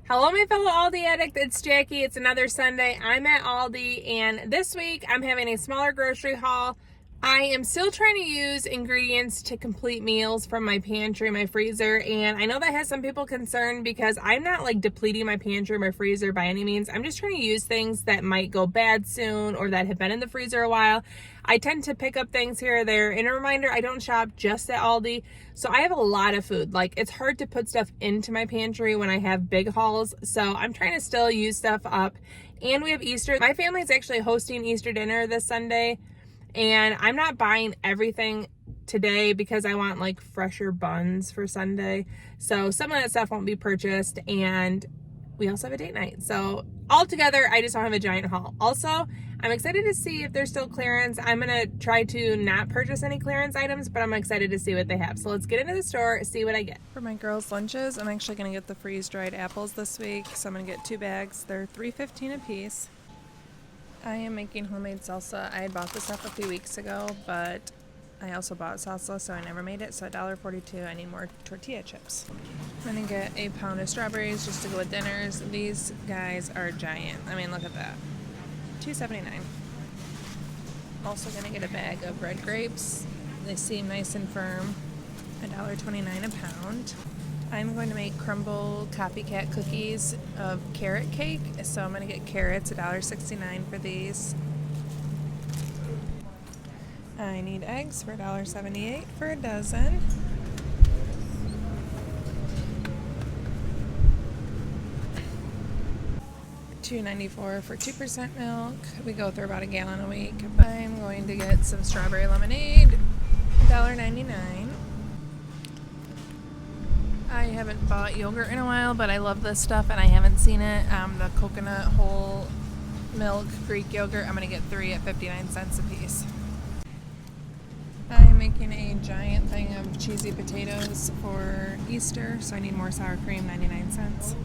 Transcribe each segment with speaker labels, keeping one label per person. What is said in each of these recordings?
Speaker 1: Hello, my fellow Aldi addict. It's Jackie. It's another Sunday. I'm at Aldi, and this week I'm having a smaller grocery haul. I am still trying to use ingredients to complete meals from my pantry, my freezer, and I know that has some people concerned because I'm not like depleting my pantry or my freezer by any means. I'm just trying to use things that might go bad soon or that have been in the freezer a while. I tend to pick up things here or there. And a reminder, I don't shop just at Aldi, so I have a lot of food. Like, it's hard to put stuff into my pantry when I have big hauls, so I'm trying to still use stuff up. And we have Easter. My family is actually hosting Easter dinner this Sunday, and I'm not buying everything today because I want like fresher buns for Sunday. So some of that stuff won't be purchased, and we also have a date night. So altogether, I just don't have a giant haul. Also, I'm excited to see if there's still clearance. I'm gonna try to not purchase any clearance items, but I'm excited to see what they have. So let's get into the store, see what I get. For my girls' lunches, I'm actually gonna get the freeze-dried apples this week. So I'm gonna get 2 bags. They're $3.15 a piece. I am making homemade salsa. I had bought this stuff a few weeks ago, but I also bought salsa, so I never made it. So $1.42, I need more tortilla chips. I'm gonna get a pound of strawberries just to go with dinners. These guys are giant. I mean, look at that. $2.79. Also gonna get a bag of red grapes. They seem nice and firm. $1.29 a pound. I'm going to make crumble copycat cookies of carrot cake. So I'm gonna get carrots, $1.69 for these. I need eggs for $1.78 for a dozen. $2.94 for 2% milk. We go through about a gallon a week. I'm going to get some strawberry lemonade, $1.99. I haven't bought yogurt in a while, but I love this stuff and I haven't seen it. The coconut whole milk Greek yogurt, I'm going to get 3 at 59 cents a piece. I'm making a giant thing of cheesy potatoes for Easter, so I need more sour cream, 99 cents.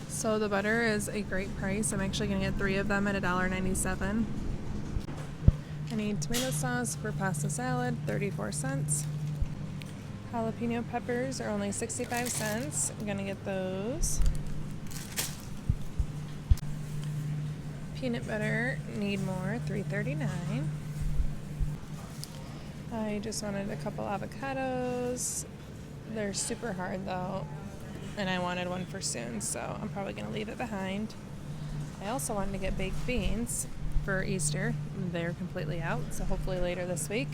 Speaker 1: So the butter is a great price. I'm actually going to get 3 of them at $1.97. I need tomato sauce for pasta salad, 34 cents. Jalapeno peppers are only 65 cents. I'm going to get those. Peanut butter, need more, $3.39. I just wanted a couple avocados. They're super hard though, and I wanted one for soon, so I'm probably going to leave it behind. I also wanted to get baked beans for Easter. They're completely out, so hopefully later this week.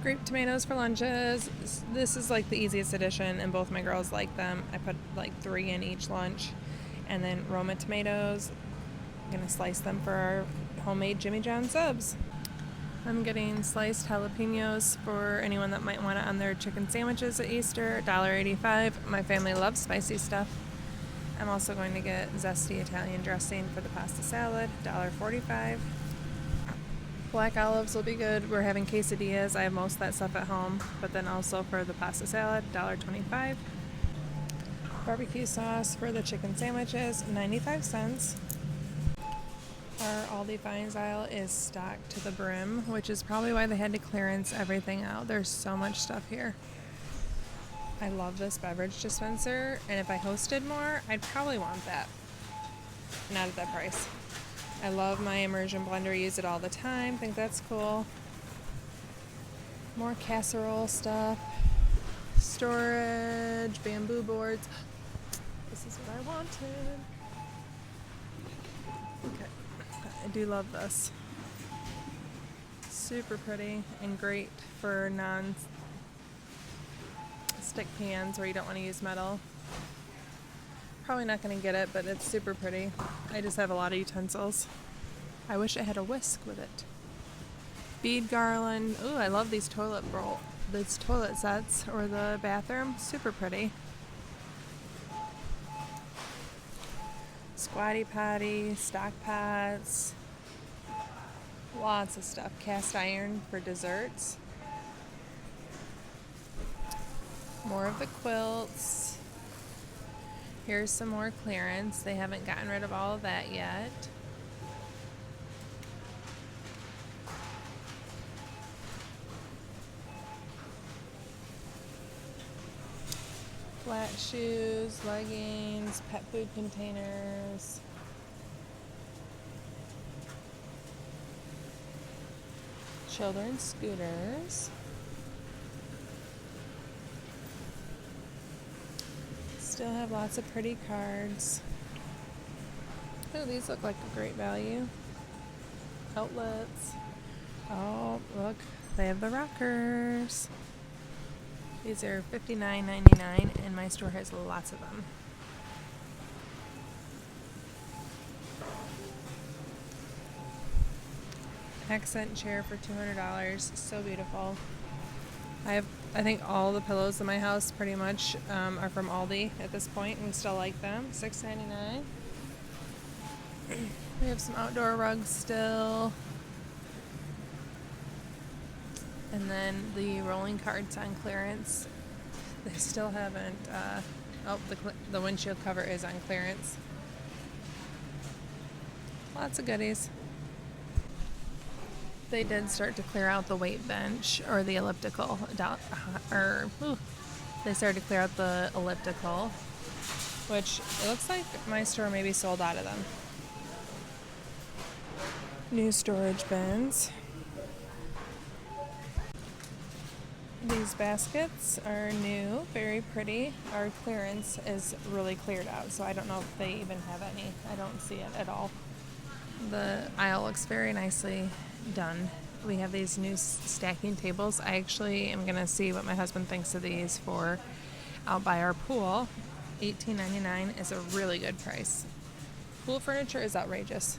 Speaker 1: Grape tomatoes for lunches. This is like the easiest addition, and both my girls like them. I put like 3 in each lunch. And then Roma tomatoes. I'm going to slice them for our homemade Jimmy John subs. I'm getting sliced jalapenos for anyone that might want it on their chicken sandwiches at Easter, $1.85. My family loves spicy stuff. I'm also going to get zesty Italian dressing for the pasta salad, $1.45. Black olives will be good. We're having quesadillas. I have most of that stuff at home, but then also for the pasta salad, $1.25. Barbecue sauce for the chicken sandwiches, 95 cents. Our Aldi Finds aisle is stocked to the brim, which is probably why they had to clearance everything out. There's so much stuff here. I love this beverage dispenser, and if I hosted more, I'd probably want that. Not at that price. I love my immersion blender, use it all the time, think that's cool. More casserole stuff. Storage, bamboo boards. This is what I wanted. Okay. I do love this. Super pretty and great for non-stick pans where you don't want to use metal. Probably not going to get it, but it's super pretty. I just have a lot of utensils. I wish it had a whisk with it. Bead garland. Ooh, I love these toilet sets or the bathroom. Super pretty. Squatty potty, stock pots. Lots of stuff. Cast iron for desserts. More of the quilts. Here's some more clearance. They haven't gotten rid of all of that yet. Flat shoes, leggings, pet food containers. Children's scooters. Still have lots of pretty cards. Oh, these look like a great value. Outlets. Oh, look, they have the rockers. These are $59.99, and my store has lots of them. Accent chair for $200. So beautiful. I think all the pillows in my house pretty much are from Aldi at this point, and we still like them. $6.99. We have some outdoor rugs still. And then the rolling carts on clearance. They still haven't, the windshield cover is on clearance. Lots of goodies. They did start to clear out the weight bench, or the elliptical, they started to clear out the elliptical, which it looks like my store maybe sold out of them. New storage bins. These baskets are new, very pretty. Our clearance is really cleared out, so I don't know if they even have any. I don't see it at all. The aisle looks very nicely done. We have these new stacking tables. I actually am going to see what my husband thinks of these for out by our pool. $18.99 is a really good price. Pool furniture is outrageous.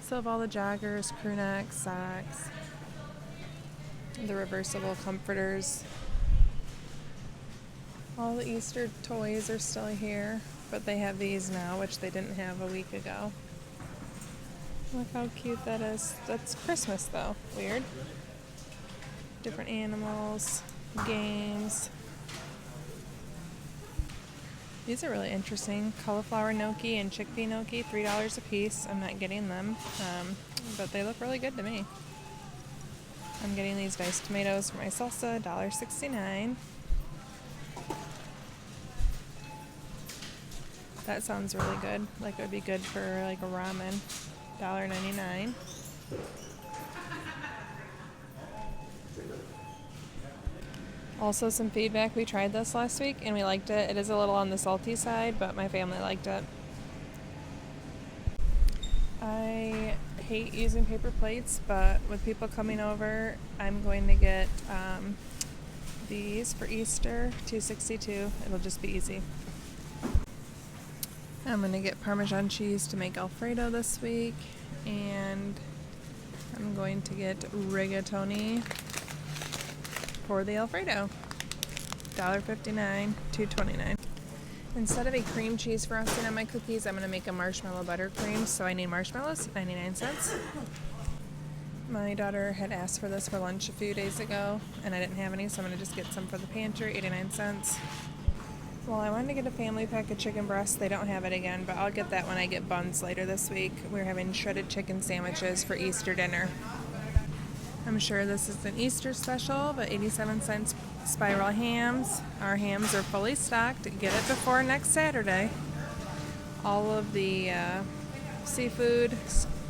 Speaker 1: So have all the joggers, crew necks, socks, the reversible comforters. All the Easter toys are still here, but they have these now, which they didn't have a week ago. Look how cute that is. That's Christmas though. Weird. Different animals, games. These are really interesting. Cauliflower gnocchi and chickpea gnocchi, $3 a piece. I'm not getting them, but they look really good to me. I'm getting these diced tomatoes for my salsa, $1.69. That sounds really good. Like it would be good for like a ramen. $1.99. Also some feedback. We tried this last week and we liked it. It is a little on the salty side, but my family liked it. I hate using paper plates, but with people coming over, I'm going to get these for Easter, $2.62. It'll just be easy. I'm going to get Parmesan cheese to make Alfredo this week, and I'm going to get Rigatoni for the Alfredo. $1.59, $2.29. Instead of a cream cheese frosting on my cookies, I'm going to make a marshmallow buttercream, so I need marshmallows, 99 cents. My daughter had asked for this for lunch a few days ago, and I didn't have any, so I'm going to just get some for the pantry, 89 cents. Well, I wanted to get a family pack of chicken breasts. They don't have it again, but I'll get that when I get buns later this week. We're having shredded chicken sandwiches for Easter dinner. I'm sure this is an Easter special, but 87 cents spiral hams. Our hams are fully stocked. Get it before next Saturday. All of the seafood,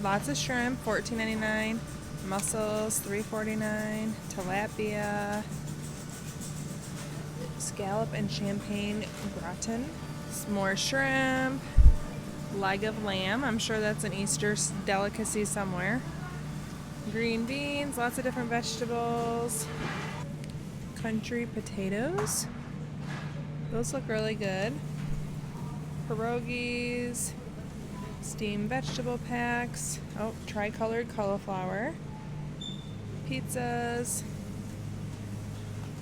Speaker 1: lots of shrimp, $14.99. Mussels, $3.49. Tilapia. Scallop and champagne gratin. More shrimp. Leg of lamb. I'm sure that's an Easter delicacy somewhere. Green beans, lots of different vegetables. Country potatoes. Those look really good. Pierogies. Steamed vegetable packs. Oh, tricolored cauliflower. Pizzas.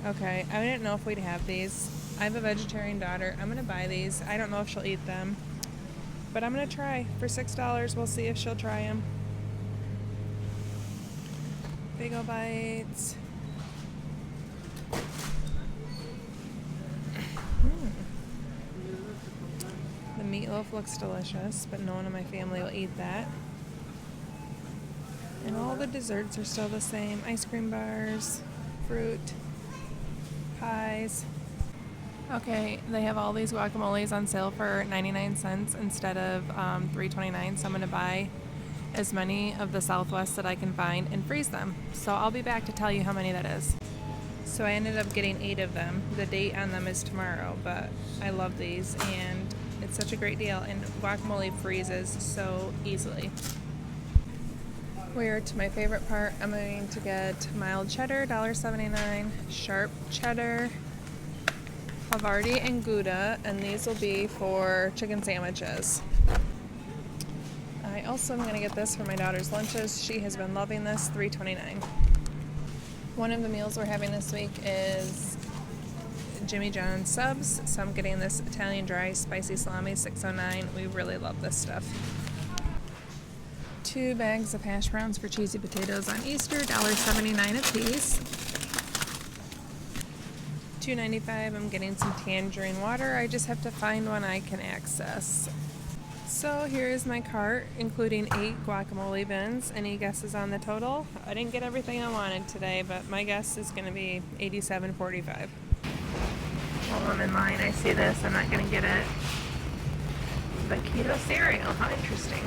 Speaker 1: Okay, I didn't know if we'd have these. I have a vegetarian daughter. I'm going to buy these. I don't know if she'll eat them. But I'm going to try. For $6, we'll see if she'll try them. Bagel bites. The meatloaf looks delicious, but no one in my family will eat that. And all the desserts are still the same. Ice cream bars, fruit, pies. Okay, they have all these guacamoles on sale for 99 cents instead of $3.29, so I'm going to buy as many of the Southwest that I can find and freeze them. So I'll be back to tell you how many that is. So I ended up getting 8 of them. The date on them is tomorrow, but I love these and it's such a great deal, and guacamole freezes so easily. We're to my favorite part. I'm going to get mild cheddar, $1.79, sharp cheddar, Havarti, and Gouda, and these will be for chicken sandwiches. I also am going to get this for my daughter's lunches. She has been loving this, $3.29. One of the meals we're having this week is Jimmy John's subs, so I'm getting this Italian dry spicy salami, $6.09. We really love this stuff. 2 bags of hash browns for cheesy potatoes on Easter, $1.79 a piece. $2.95. I'm getting some tangerine water. I just have to find one I can access. So here is my cart, including 8 guacamole bins. Any guesses on the total? I didn't get everything I wanted today, but my guess is going to be $87.45. While I'm in line, I see this. I'm not going to get it. But keto cereal, how interesting.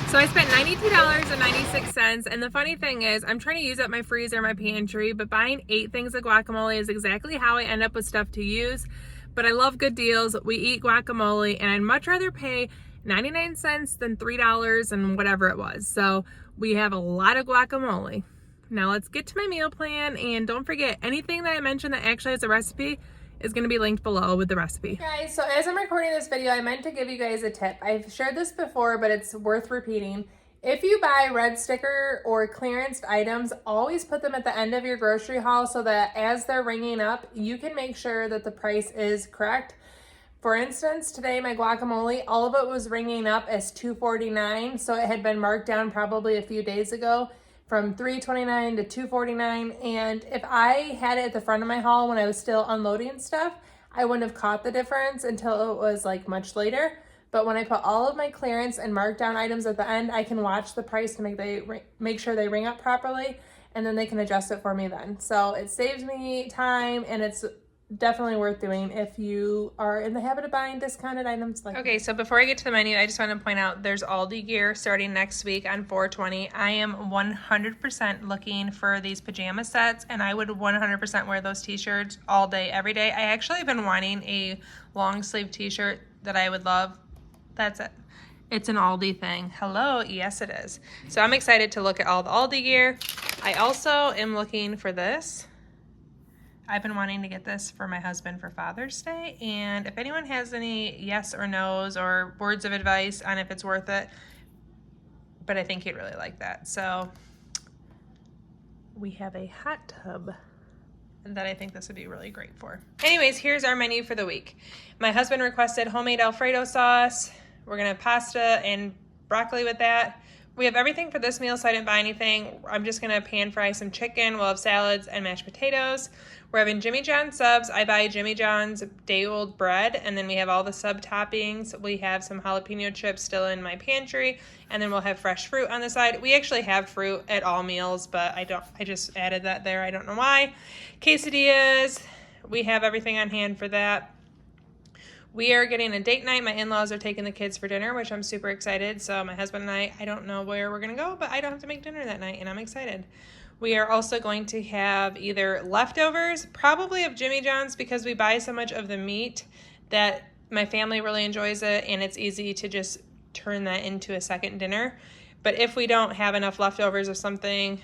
Speaker 1: So I spent $92.96, and the funny thing is I'm trying to use up my freezer, my pantry, but buying 8 things of guacamole is exactly how I end up with stuff to use. But I love good deals. We eat guacamole, and I'd much rather pay 99 cents than $3 and whatever it was. So we have a lot of guacamole. Now let's get to my meal plan, and don't forget, anything that I mentioned that actually has a recipe is going to be linked below with the recipe. Guys, so as I'm recording this video, I meant to give you guys a tip. I've shared this before, but it's worth repeating. If you buy red sticker or clearance items, always put them at the end of your grocery haul so that as they're ringing up, you can make sure that the price is correct. For instance, today my guacamole, all of it was ringing up as $2.49, so it had been marked down probably a few days ago from $3.29 to $2.49, and if I had it at the front of my haul when I was still unloading stuff, I wouldn't have caught the difference until it was like much later. But when I put all of my clearance and markdown items at the end, I can watch the price to make sure they ring up properly, and then they can adjust it for me then. So it saves me time, and it's definitely worth doing if you are in the habit of buying discounted items like Okay, so before I get to the menu, I just want to point out there's Aldi gear starting next week on 4/20. I am 100% looking for these pajama sets, and I would 100% wear those t-shirts all day, every day. I actually have been wanting a long sleeve t-shirt that I would love. That's it. It's an Aldi thing. Hello, yes it is. So I'm excited to look at all the Aldi gear. I also am looking for this. I've been wanting to get this for my husband for Father's Day, and if anyone has any yes or no's or words of advice on if it's worth it, but I think he'd really like that. So we have a hot tub that I think this would be really great for. Anyways, here's our menu for the week. My husband requested homemade Alfredo sauce. We're gonna have pasta and broccoli with that. We have everything for this meal, so I didn't buy anything. I'm just gonna pan fry some chicken. We'll have salads and mashed potatoes. We're having Jimmy John's subs. I buy Jimmy John's day-old bread, and then we have all the sub toppings. We have some jalapeno chips still in my pantry, and then we'll have fresh fruit on the side. We actually have fruit at all meals, but I just added that there. I don't know why. Quesadillas. We have everything on hand for that. We are getting a date night. My in-laws are taking the kids for dinner, which I'm super excited. So my husband and I don't know where we're going to go, but I don't have to make dinner that night, and I'm excited. We are also going to have either leftovers, probably of Jimmy John's, because we buy so much of the meat that my family really enjoys it, and it's easy to just turn that into a second dinner. But if we don't have enough leftovers of something,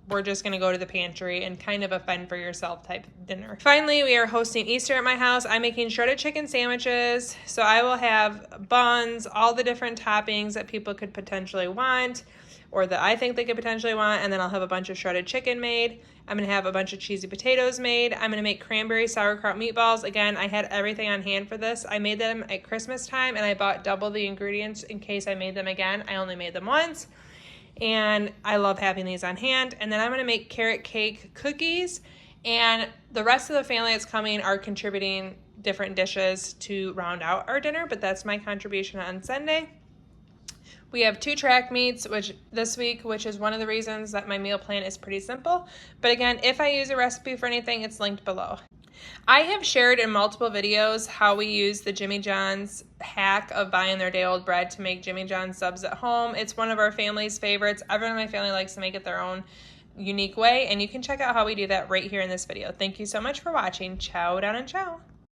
Speaker 1: we're just going to go to the pantry and kind of a fend for yourself type dinner. Finally, we are hosting Easter at my house. I'm making shredded chicken sandwiches. So I will have buns, all the different toppings that people could potentially want, or that I think they could potentially want, and then I'll have a bunch of shredded chicken made. I'm going to have a bunch of cheesy potatoes made. I'm going to make cranberry sauerkraut meatballs. Again, I had everything on hand for this. I made them at Christmas time, and I bought double the ingredients in case I made them again. I only made them once, and I love having these on hand. And then I'm going to make carrot cake cookies, and the rest of the family that's coming are contributing different dishes to round out our dinner, but that's my contribution on Sunday. We have 2 track meets this week, which is one of the reasons that my meal plan is pretty simple. But again, if I use a recipe for anything, it's linked below. I have shared in multiple videos how we use the Jimmy John's hack of buying their day-old bread to make Jimmy John's subs at home. It's one of our family's favorites. Everyone in my family likes to make it their own unique way, and you can check out how we do that right here in this video. Thank you so much for watching. Ciao down and ciao.